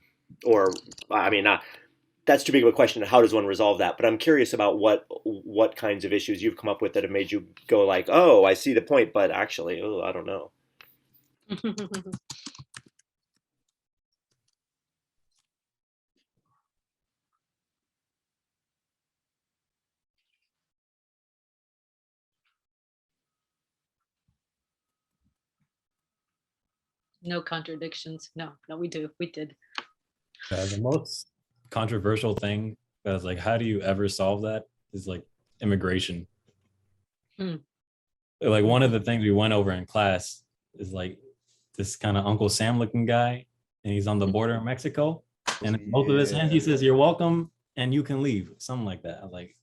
[SPEAKER 11] Or, I mean, that's too big of a question. How does one resolve that? But I'm curious about what kinds of issues you've come up with that have made you go like, oh, I see the point, but actually, oh, I don't know.
[SPEAKER 2] No contradictions. No, we did.
[SPEAKER 3] The most controversial thing that's like, how do you ever solve that is like immigration. Like one of the things we went over in class is like this kind of Uncle Sam looking guy, and he's on the border of Mexico. And in both of his hands, he says, "You're welcome, and you can leave." Something like that. Like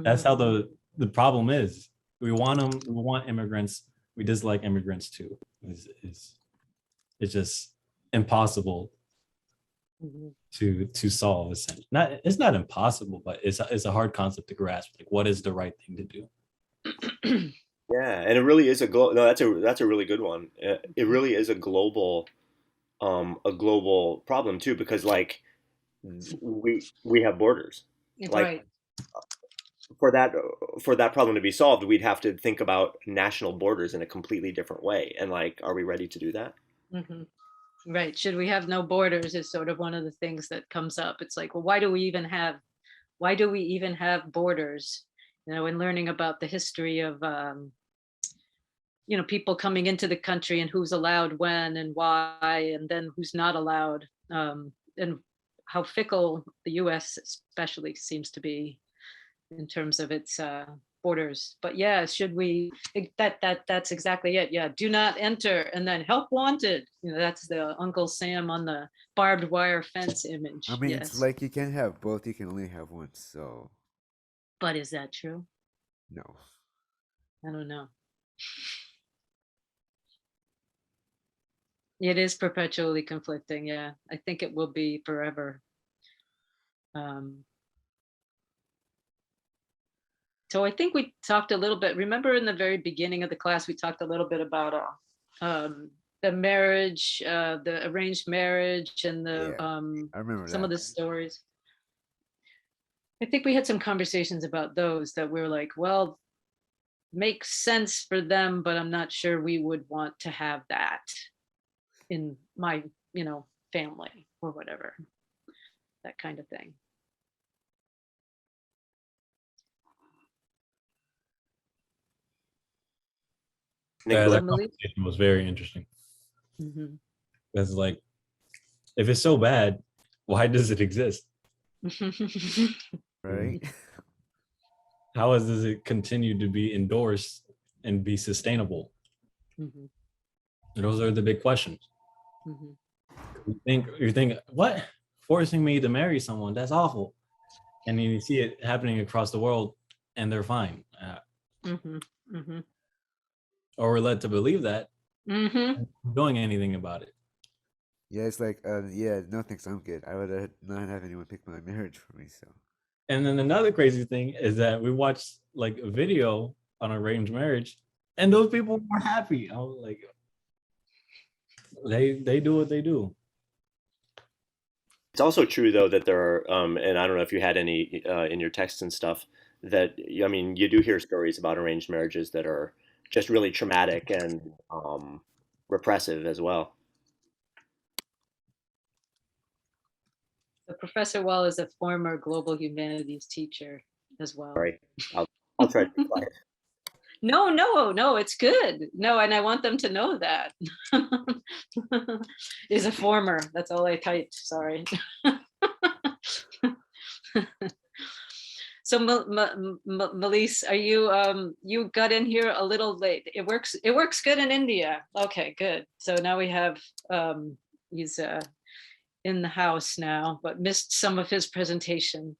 [SPEAKER 3] that's how the problem is. We want them. We want immigrants. We dislike immigrants too. It's just impossible to solve. It's not impossible, but it's a hard concept to grasp. Like, what is the right thing to do?
[SPEAKER 11] Yeah, and it really is no, that's a really good one. It really is a global problem too, because like we have borders. Like
[SPEAKER 2] Right.
[SPEAKER 11] for that for that problem to be solved, we'd have to think about national borders in a completely different way. And like, are we ready to do that?
[SPEAKER 2] Right. Should we have no borders is sort of one of the things that comes up. It's like, well, why do we even have borders? You know, in learning about the history of people coming into the country and who's allowed when and why, and then who's not allowed, and how fickle the US especially seems to be in terms of its borders. But yeah, should we, that's exactly it. Yeah, do not enter, and then help wanted. That's the Uncle Sam on the barbed wire fence image.
[SPEAKER 9] I mean,
[SPEAKER 2] yes.
[SPEAKER 9] It's like you can't have both, you can only have one, so.
[SPEAKER 2] But is that true?
[SPEAKER 9] No.
[SPEAKER 2] I don't know. It is perpetually conflicting. Yeah, I think it will be forever. So I think we talked a little bit. Remember, in the very beginning of the class, we talked a little bit about the marriage, the arranged marriage, and the
[SPEAKER 9] I remember
[SPEAKER 2] some
[SPEAKER 9] that.
[SPEAKER 2] of the stories. I think we had some conversations about those that we were like, well, makes sense for them, but I'm not sure we would want to have that in my, family or whatever, that kind of thing.
[SPEAKER 3] Yeah, that conversation was very interesting. It's like, if it's so bad, why does it exist?
[SPEAKER 9] Right.
[SPEAKER 3] How does it continue to be endorsed and be sustainable? Those are the big questions. You think, what? Forcing me to marry someone, that's awful. And then you see it happening across the world and they're fine. Or we're led to believe that, doing anything about it.
[SPEAKER 9] Yeah, it's like, no thanks, I'm good. I would not have anyone pick my marriage for me, so.
[SPEAKER 3] And then another crazy thing is that we watched like a video on arranged marriage, and those people were happy. I was like, they do what they do.
[SPEAKER 11] It's also true though that there are, and I don't know if you had any in your texts and stuff, that I mean, you do hear stories about arranged marriages that are just really traumatic and repressive as well.
[SPEAKER 2] So Professor Wall is a former global humanities teacher as well.
[SPEAKER 11] Sorry, I'll try to be quiet.
[SPEAKER 2] No, it's good. No, and I want them to know that. Is a former, that's all I typed, sorry. So Melise, are you you got in here a little late. It works good in India. Okay, good. So now we have he's in the house now, but missed some of his presentation.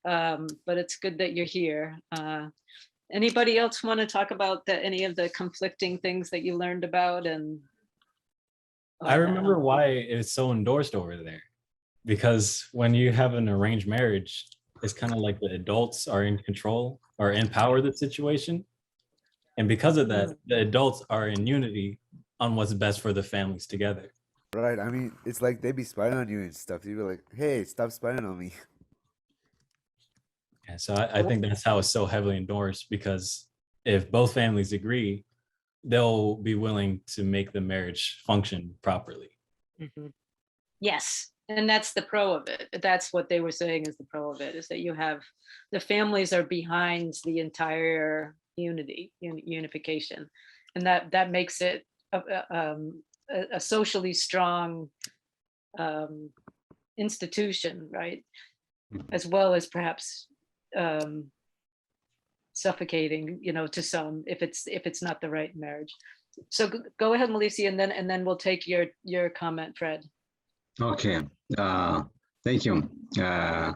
[SPEAKER 2] But it's good that you're here. Anybody else want to talk about any of the conflicting things that you learned about? And
[SPEAKER 3] I remember why it's so endorsed over there, because when you have an arranged marriage, it's kind of like the adults are in control or empower the situation. And because of that, the adults are in unity on what's best for the families together.
[SPEAKER 9] Right. I mean, it's like they be spying on you and stuff. You be like, hey, stop spying on me.
[SPEAKER 3] And so I think that's how it's so heavily endorsed, because if both families agree, they'll be willing to make the marriage function properly.
[SPEAKER 2] Yes, and that's the pro of it. That's what they were saying is the pro of it, is that you have the families are behind the entire unification, and that makes it a socially strong institution, right? As well as perhaps suffocating, to some, if it's not the right marriage. So go ahead, Melissa, and then we'll take your comment, Fred.
[SPEAKER 13] Okay, thank you. Yeah,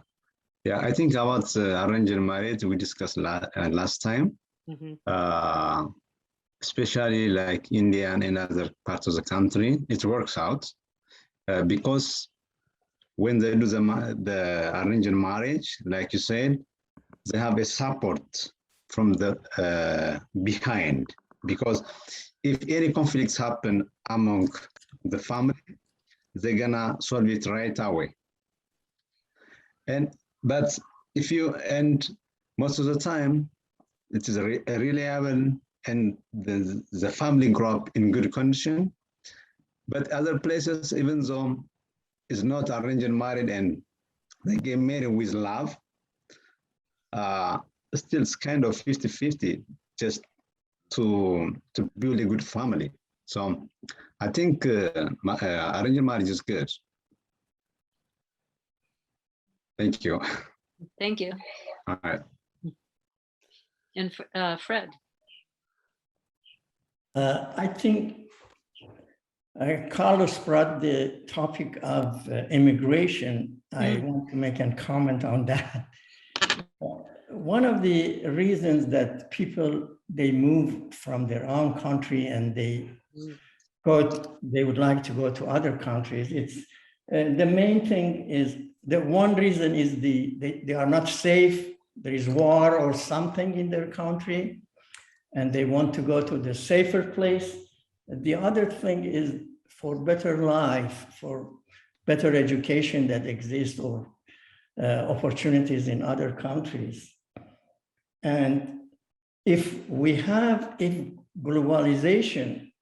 [SPEAKER 13] I think about arranged marriage we discussed last time, especially like India and other parts of the country. It works out because when they do the arranged marriage, like you said, they have a support from the behind, because if any conflicts happen among the family, they're gonna solve it right away. But if you, and most of the time, it is reliable and the family grow up in good condition. But other places, even though it's not arranged and married and they get married with love, still it's kind of 50-50 just to build a good family. So I think arranged marriage is good. Thank you.
[SPEAKER 2] Thank you.
[SPEAKER 13] All right.
[SPEAKER 2] And Fred.
[SPEAKER 7] I think Carlos brought the topic of immigration. I want to make a comment on that. One of the reasons that people, they move from their own country and they would like to go to other countries. It's the main thing is, the one reason is they are not safe. There is war or something in their country and they want to go to the safer place. The other thing is for better life, for better education that exists, or opportunities in other countries. And if globalization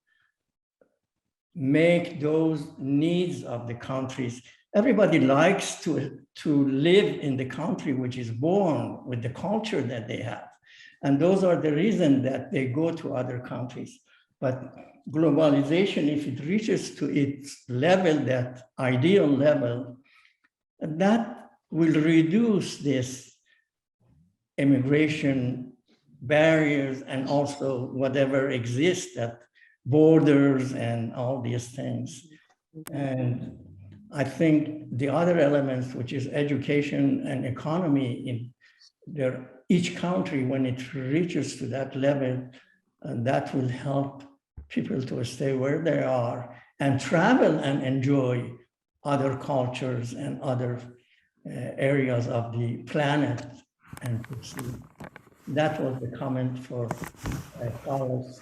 [SPEAKER 7] make those needs of the countries, everybody likes to live in the country which is born with the culture that they have. And those are the reasons that they go to other countries. But globalization, if it reaches to its level, that ideal level, that will reduce this immigration barriers and also whatever exists, that borders and all these things. And I think the other elements, which is education and economy in each country, when it reaches to that level, that will help people to stay where they are and travel and enjoy other cultures and other areas of the planet. And that was the comment for Carlos'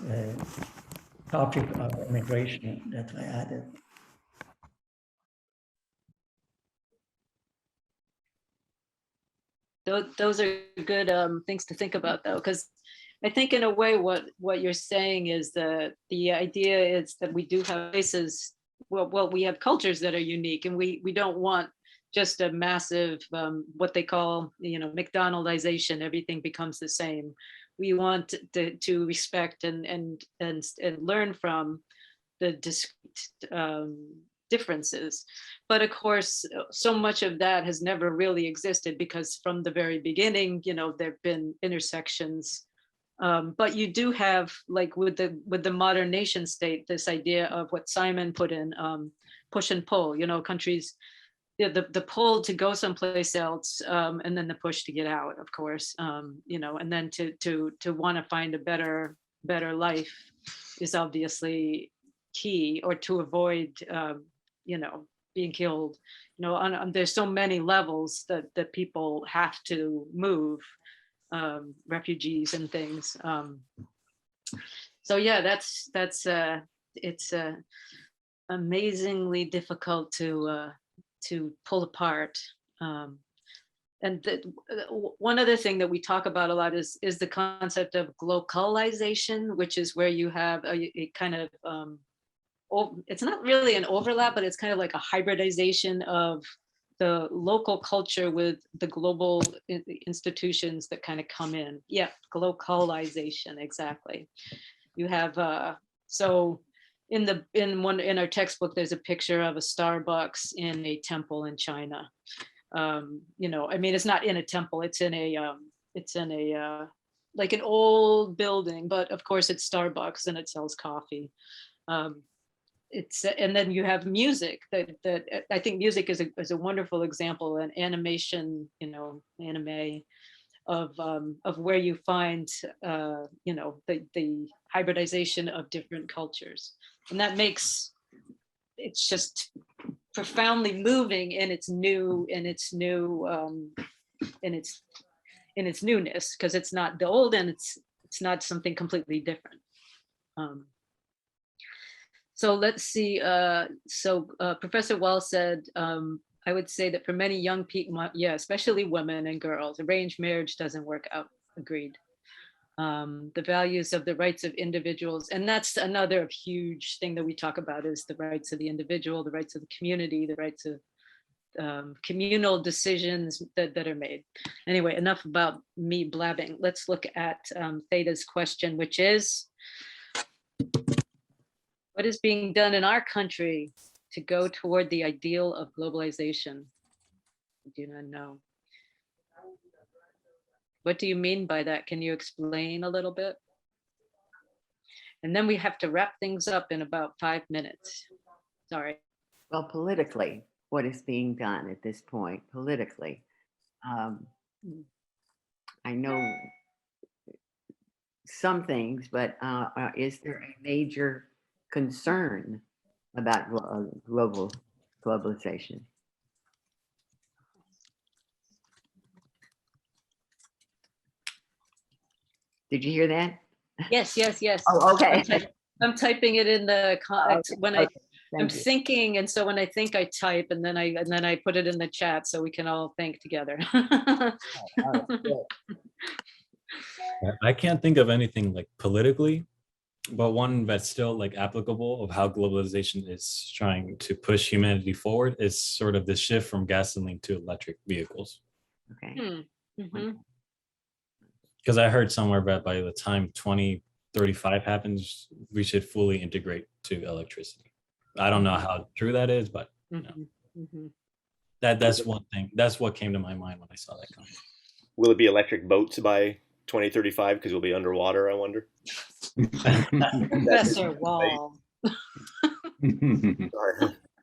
[SPEAKER 7] topic of immigration that I added.
[SPEAKER 2] Those are good things to think about, though, because I think in a way what you're saying is that the idea is that we do have places, well, we have cultures that are unique, and we don't want just a massive, what they call, McDonaldization, everything becomes the same. we want to respect and learn from the differences. But of course, so much of that has never really existed, because from the very beginning, there've been intersections. But you do have, like with the modern nation state, this idea of what Simon put in, push and pull. Countries, the pull to go someplace else, and then the push to get out, of course. And then to want to find a better life is obviously key, or to avoid being killed. There's so many levels that people have to move, refugees and things. So yeah, it's amazingly difficult to pull apart. And one other thing that we talk about a lot is the concept of globalization, which is where you have a kind of it's not really an overlap, but it's kind of like a hybridization of the local culture with the global institutions that kind of come in. Yeah, globalization, exactly. You have so in our textbook, there's a picture of a Starbucks in a temple in China. It's not in a temple, it's in a like an old building, but of course it's Starbucks and it sells coffee. And then you have music that I think music is a wonderful example, an animation, anime of where you find the hybridization of different cultures, and that makes it's just profoundly moving in its newness, because it's not the old, and it's not something completely different. So let's see. Professor Wells said, I would say that for many young people, yeah, especially women and girls, arranged marriage doesn't work out. Agreed. The values of the rights of individuals, and that's another huge thing that we talk about, is the rights of the individual, the rights of the community, the rights of communal decisions that are made. Anyway, enough about me blabbing. Let's look at Theta's question, which is, what is being done in our country to go toward the ideal of globalization? I do not know. What do you mean by that? Can you explain a little bit? And then we have to wrap things up in about 5 minutes. Sorry.
[SPEAKER 14] Well, politically, what is being done at this point, politically? I know some things, but is there a major concern about globalization? Did you hear that?
[SPEAKER 2] Yes.
[SPEAKER 14] Oh, okay.
[SPEAKER 2] I'm typing it in the when I'm thinking, and so when I think, I type, and then I put it in the chat so we can all think together.
[SPEAKER 3] I can't think of anything like politically, but one that's still like applicable of how globalization is trying to push humanity forward is sort of the shift from gasoline to electric vehicles.
[SPEAKER 14] Okay.
[SPEAKER 3] Because I heard somewhere that by the time 2035 happens, we should fully integrate to electricity. I don't know how true that is, but that's one thing. That's what came to my mind when I saw that comment.
[SPEAKER 11] Will it be electric boats by 2035 because we'll be underwater, I wonder?
[SPEAKER 2] Professor Wall.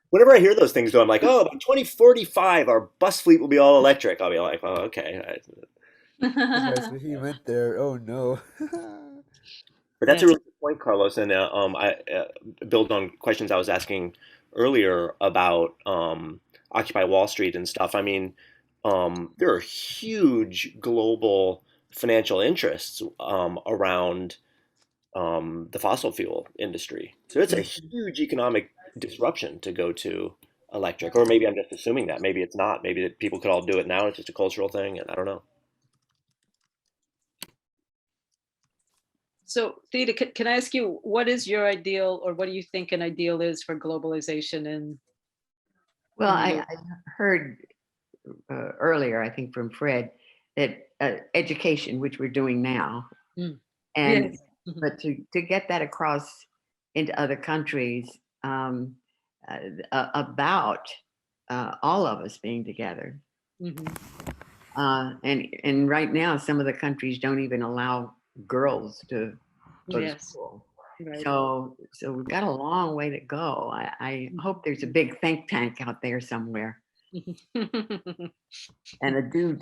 [SPEAKER 11] Whenever I hear those things, though, I'm like, oh, by 2045, our bus fleet will be all electric. I'll be like, oh, okay.
[SPEAKER 9] That's what he meant there. Oh, no.
[SPEAKER 11] But that's a really good point, Carlos. And I build on questions I was asking earlier about Occupy Wall Street and stuff. I mean, there are huge global financial interests around the fossil fuel industry. So it's a huge economic disruption to go to electric. Or maybe I'm just assuming that. Maybe it's not. Maybe that people could all do it now. It's just a cultural thing, and I don't know.
[SPEAKER 2] So Theta, can I ask you, what is your ideal, or what do you think an ideal is for globalization?
[SPEAKER 14] Well, I heard earlier, I think from Fred, that education, which we're doing now,
[SPEAKER 2] Mm.
[SPEAKER 14] And
[SPEAKER 2] Yes.
[SPEAKER 14] but to get that across into other countries about all of us being together.
[SPEAKER 2] Mhm.
[SPEAKER 14] And right now, some of the countries don't even allow girls to go to
[SPEAKER 2] Yes.
[SPEAKER 14] school.
[SPEAKER 2] Right.
[SPEAKER 14] So we've got a long way to go. I hope there's a big think tank out there somewhere, and a do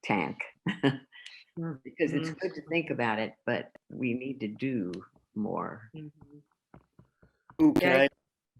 [SPEAKER 14] tank, because it's good to think about it, but we need to do more.
[SPEAKER 11] Ooh,
[SPEAKER 2] Yeah.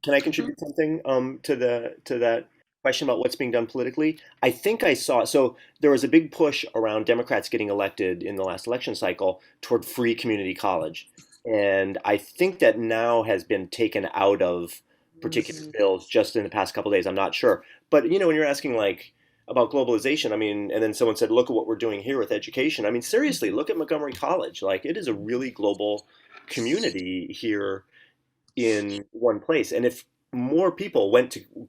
[SPEAKER 11] can I contribute something to that question about what's being done politically? I think I saw, so there was a big push around Democrats getting elected in the last election cycle toward free community college. And I think that now has been taken out of particular
[SPEAKER 2] Mhm.
[SPEAKER 11] bills just in the past couple of days. I'm not sure. But you know, when you're asking like about globalization, I mean, and then someone said, look at what we're doing here with education. I mean, seriously, look at Montgomery College. Like it is a really global community here in one place. And if more people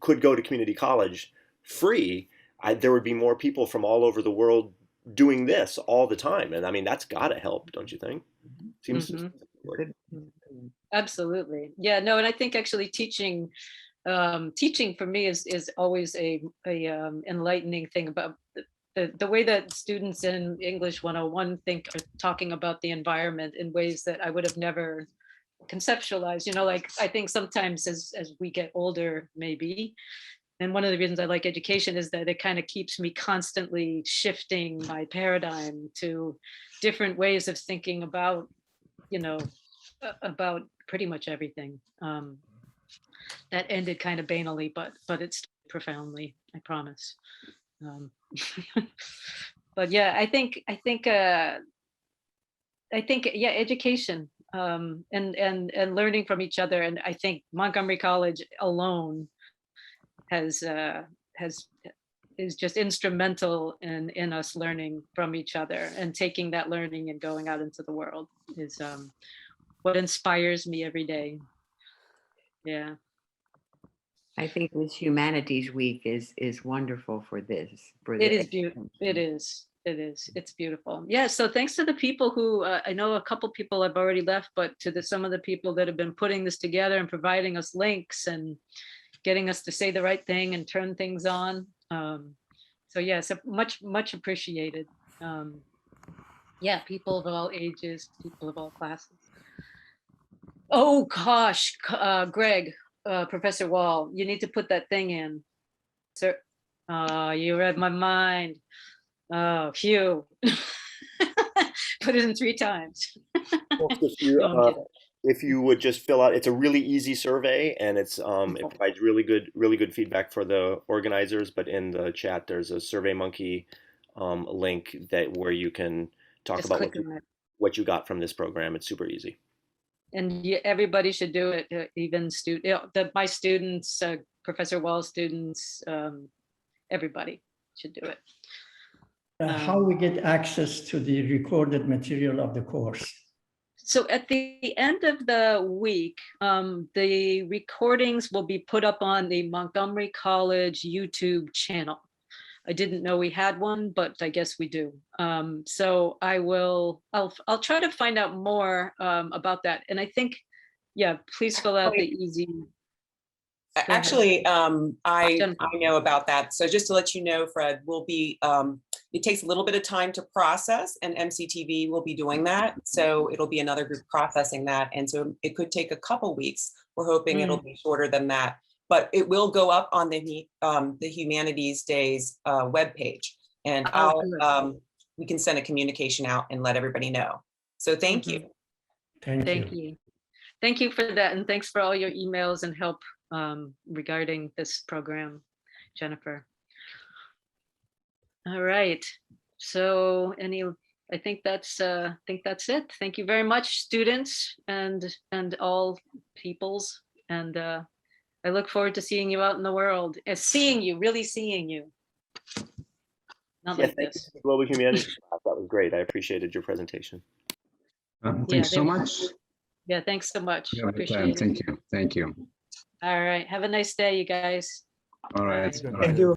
[SPEAKER 11] could go to community college free, there would be more people from all over the world doing this all the time. And I mean, that's got to help, don't you think? Seems
[SPEAKER 2] Mhm.
[SPEAKER 11] like.
[SPEAKER 2] Absolutely. Yeah, no, and I think actually teaching for me is always a enlightening thing about the way that students in English 101 think are talking about the environment in ways that I would have never conceptualized. You know, like I think sometimes as we get older, maybe, and one of the reasons I like education is that it kind of keeps me constantly shifting my paradigm to different ways of thinking about, you know, about pretty much everything. That ended kind of banally, but it's profoundly, I promise. Um, but yeah, I think yeah, education and learning from each other, and I think Montgomery College alone has has is just instrumental in us learning from each other and taking that learning and going out into the world is what inspires me every day. Yeah.
[SPEAKER 14] I think this Humanities Week is wonderful for this. For
[SPEAKER 2] It
[SPEAKER 14] the
[SPEAKER 2] is beautiful. It is. It is. It's beautiful. Yeah. So thanks to the people who I know a couple people have already left, but to some of the people that have been putting this together and providing us links and getting us to say the right thing and turn things on. So yeah, so much appreciated. Yeah, people of all ages, people of all classes. Oh gosh, Greg, Professor Wall, you need to put that thing in, sir. You read my mind. Oh, phew. Put it in 3 times.
[SPEAKER 11] If you,
[SPEAKER 2] No, I'm kidding.
[SPEAKER 11] if you would just fill out, it's a really easy survey, and it provides really good feedback for the organizers. But in the chat, there's a SurveyMonkey link where you can talk
[SPEAKER 2] Just
[SPEAKER 11] about
[SPEAKER 2] click on it.
[SPEAKER 11] what you got from this program. It's super easy.
[SPEAKER 2] And everybody should do it, even my students, Professor Wall's students, everybody should do it.
[SPEAKER 7] How we get access to the recorded material of the course?
[SPEAKER 2] So at the end of the week, the recordings will be put up on the Montgomery College YouTube channel. I didn't know we had one, but I guess we do. So I'll try to find out more about that. And I think, yeah, please fill out the easy.
[SPEAKER 12] Actually, I know about that. So just to let you know, Fred, it takes a little bit of time to process, and MCTV will be doing that. So it'll be another group processing that. And so it could take a couple weeks. We're hoping it'll be shorter than that, but it will go up on the Humanities Days webpage. And we can send a communication out and let everybody know. So thank you.
[SPEAKER 7] Thank you.
[SPEAKER 2] Thank you for that. And thanks for all your emails and help regarding this program, Jennifer. All right. So I think that's it. Thank you very much, students and all peoples. And I look forward to seeing you out in the world. Really seeing you. Not like this.
[SPEAKER 11] Global Humanities class. That was great. I appreciated your presentation.
[SPEAKER 13] Thanks so much.
[SPEAKER 2] Yeah, thanks so much.
[SPEAKER 13] Appreciate it. Thank you. Thank you.
[SPEAKER 2] All right. Have a nice day, you guys.
[SPEAKER 13] All right.
[SPEAKER 5] Thank you.